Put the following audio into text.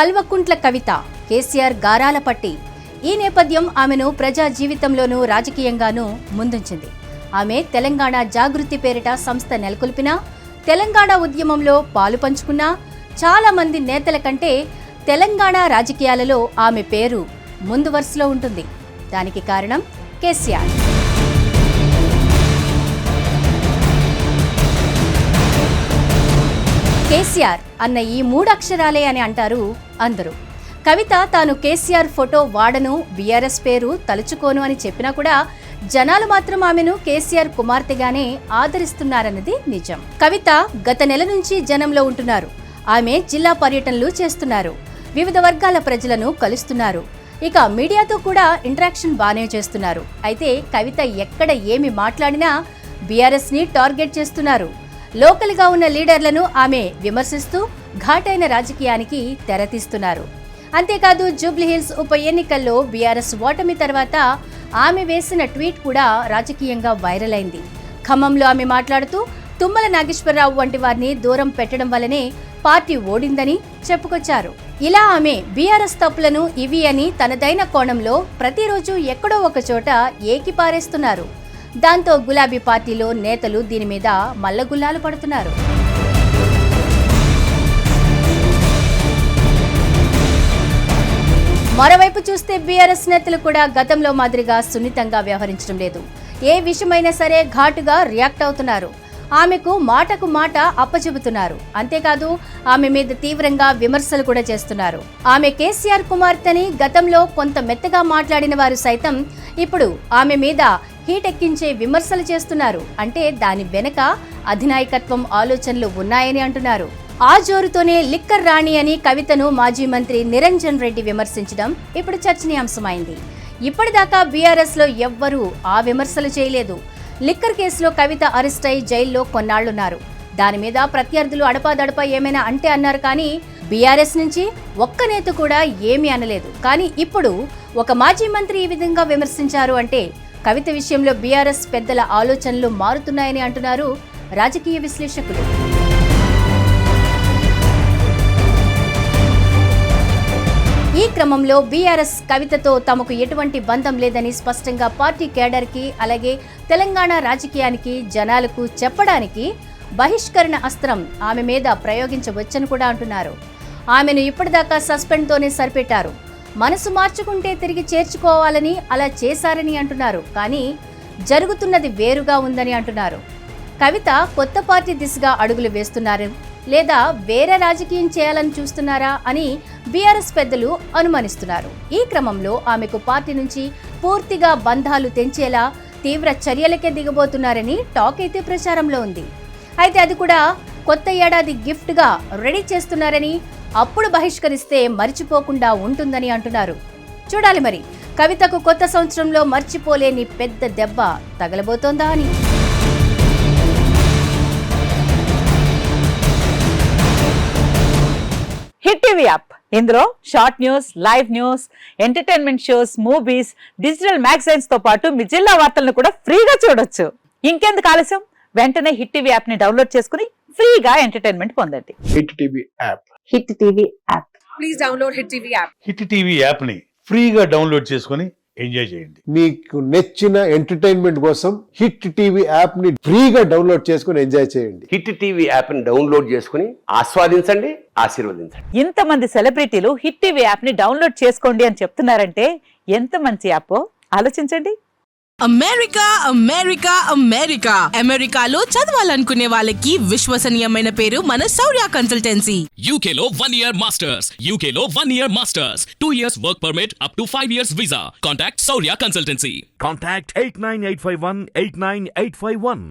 కల్వకుంట్ల కవిత కేసీఆర్ గారాల పట్టి. ఈ నేపథ్యం ఆమెను ప్రజా జీవితంలోనూ రాజకీయంగానూ ముందుంచింది. ఆమె తెలంగాణ జాగృతి పేరిట సంస్థ నెలకొల్పినా, తెలంగాణ ఉద్యమంలో పాలు పంచుకున్నా చాలా మంది నేతల కంటే తెలంగాణ రాజకీయాలలో ఆమె పేరు ముందు వరుసలో ఉంటుంది. దానికి కారణం కేసీఆర్. కేసీఆర్ అన్న ఈ 3 అక్షరాలే అని అంటారు అందరూ. కవిత తాను కేసీఆర్ ఫోటో వాడను, బీఆర్ఎస్ పేరు తలుచుకోను అని చెప్పినా కూడా జనాలు మాత్రం ఆమెను కేసీఆర్ కుమార్తెగానే ఆదరిస్తున్నారన్నది నిజం. కవిత గత నెల నుంచి జనంలో ఉంటున్నారు. ఆమె జిల్లా పర్యటనలు చేస్తున్నారు. వివిధ వర్గాల ప్రజలను కలుస్తున్నారు. ఇక మీడియాతో కూడా ఇంటరాక్షన్ బానే చేస్తున్నారు. అయితే కవిత ఎక్కడ ఏమి మాట్లాడినా బీఆర్ఎస్ ని టార్గెట్ చేస్తున్నారు. లోకల్ గా ఉన్న లీడర్లను ఆమె విమర్శిస్తూ ఘాటైన రాజకీయానికి తెరతీస్తున్నారు. అంతేకాదు జూబ్లీహిల్స్ ఉప ఎన్నికల్లో బీఆర్ఎస్ ఓటమి తర్వాత ఆమె వేసిన ట్వీట్ కూడా రాజకీయంగా వైరల్ అయింది. ఖమ్మంలో ఆమె మాట్లాడుతూ తుమ్మల నాగేశ్వరరావు వంటి వారిని దూరం పెట్టడం వల్లనే పార్టీ ఓడిందని చెప్పుకొచ్చారు. ఇలా ఆమె బీఆర్ఎస్ తప్పులను ఇవి అని తనదైన కోణంలో ప్రతిరోజు ఎక్కడో ఒక చోట ఏకిపారేస్తున్నారు. దాంతో గులాబీ పార్టీలో నేతలు దీని మీద మల్లగుల్లాలు పడుతున్నారు. మరోవైపు చూస్తే బీఆర్ఎస్ నేతలు కూడా గతంలో మాదిరిగా సున్నితంగా వ్యవహరించడం లేదు. ఏ విషయమైనా సరే ఘాటుగా రియాక్ట్ అవుతున్నారు. ఆమెకు మాటకు మాట అప్పచెబుతున్నారు. అంతేకాదు ఆమె మీద తీవ్రంగా విమర్శలు కూడా చేస్తున్నారు. ఆమె కేసీఆర్ కుమార్తెని గతంలో కొంత మెత్తగా మాట్లాడిన వారు సైతం ఇప్పుడు ఆమె మీద హీటెక్కించే విమర్శలు చేస్తున్నారు. అంటే దాని వెనక అధినాయకత్వం ఆలోచనలు ఉన్నాయని అంటున్నారు. ఆ జోరుతోనే లిక్కర్ రాణి అని కవితను మాజీ మంత్రి నిరంజన్ రెడ్డి విమర్శించడం ఇప్పుడు చర్చనీయాంశమైంది. ఇప్పటిదాకా బీఆర్ఎస్ లో ఎవ్వరూ ఆ విమర్శలు చేయలేదు. లిక్కర్ కేసులో కవిత అరెస్ట్ అయి జైల్లో కొన్నాళ్లున్నారు. దాని మీద ప్రత్యర్థులు అడపాదడపా ఏమైనా అంటే అన్నారు కానీ బీఆర్ఎస్ నుంచి ఒక్క నేత కూడా ఏమీ అనలేదు. కానీ ఇప్పుడు ఒక మాజీ మంత్రి ఈ విధంగా విమర్శించారు అంటే కవిత విషయంలో బీఆర్ఎస్ పెద్దల ఆలోచనలు మారుతున్నాయని అంటున్నారు రాజకీయ విశ్లేషకులు. ఈ క్రమంలో బీఆర్ఎస్ కవితతో తమకు ఎటువంటి బంధం లేదని స్పష్టంగా పార్టీ కేడర్కి అలాగే తెలంగాణ రాజకీయానికి జనాలకు చెప్పడానికి బహిష్కరణ అస్త్రం ఆమె మీద ప్రయోగించవచ్చని కూడా అంటున్నారు. ఆమెను ఇప్పటిదాకా సస్పెండ్తోనే సరిపెట్టారు. మనసు మార్చుకుంటే తిరిగి చేర్చుకోవాలని అలా చేశారని అంటున్నారు. కానీ జరుగుతున్నది వేరుగా ఉందని అంటున్నారు. కవిత కొత్త పార్టీ దిశగా అడుగులు వేస్తున్నారు లేదా వేరే రాజకీయం చేయాలని చూస్తున్నారా అని బీఆర్ఎస్ పెద్దలు అనుమానిస్తున్నారు. ఈ క్రమంలో ఆమెకు పార్టీ నుంచి పూర్తిగా బంధాలు తెంచేలా తీవ్ర చర్యలకే దిగబోతున్నారని టాక్ అయితే ప్రచారంలో ఉంది. అయితే అది కూడా కొత్త ఏడాది గిఫ్ట్ గా రెడీ చేస్తున్నారని, అప్పుడు బహిష్కరిస్తే మర్చిపోకుండా ఉంటుందని అంటున్నారు. చూడాలి మరి కవితకు కొత్త సంవత్సరంలో మర్చిపోలేని పెద్ద దెబ్బ తగలబోతోందా అని. హిట్ టీవీ యాప్, ఇందులో short news, live news, entertainment shows, movies, digital magazines తో పాటు మీ జిల్లా వార్తలను కూడా ఫ్రీగా చూడొచ్చు. ఇంకెందుకు ఆలస్యం, వెంటనే హిట్ టీవీ యాప్ ని డౌన్లోడ్ చేసుకుని ఫ్రీగా ఎంటర్టైన్మెంట్ పొందండి. Hit TV app. Hit TV app. Please download hit TV app. Hit TV app ని ఫ్రీగా డౌన్లోడ్ చేసుకుని ఎంజాయ్ చేయండి. మీకు నచ్చిన ఎంటర్టైన్మెంట్ కోసం హిట్ టీవీ యాప్ ని ఫ్రీగా డౌన్లోడ్ చేసుకుని ఎంజాయ్ చేయండి. హిట్ టీవీ యాప్ ని డౌన్లోడ్ చేసుకుని ఆస్వాదించండి, ఆశీర్వదించండి. ఇంతమంది సెలబ్రిటీలు హిట్ టీవీ యాప్ ని డౌన్లోడ్ చేసుకోండి అని చెప్తున్నారంటే ఎంత మంచి యాప్ ఆలోచించండి. అమెరికా అమెరికా అమెరికా అమెరికాలో చదవాలనుకునే వాళ్ళకి విశ్వసనీయమైన పేరు మన శౌర్య కన్సల్టెన్సీ. UK లో 1 year masters. UK లో 1 year masters. 2 years work permit up to 5 years visa. Contact Saurya Consultancy. Contact 89851 89851.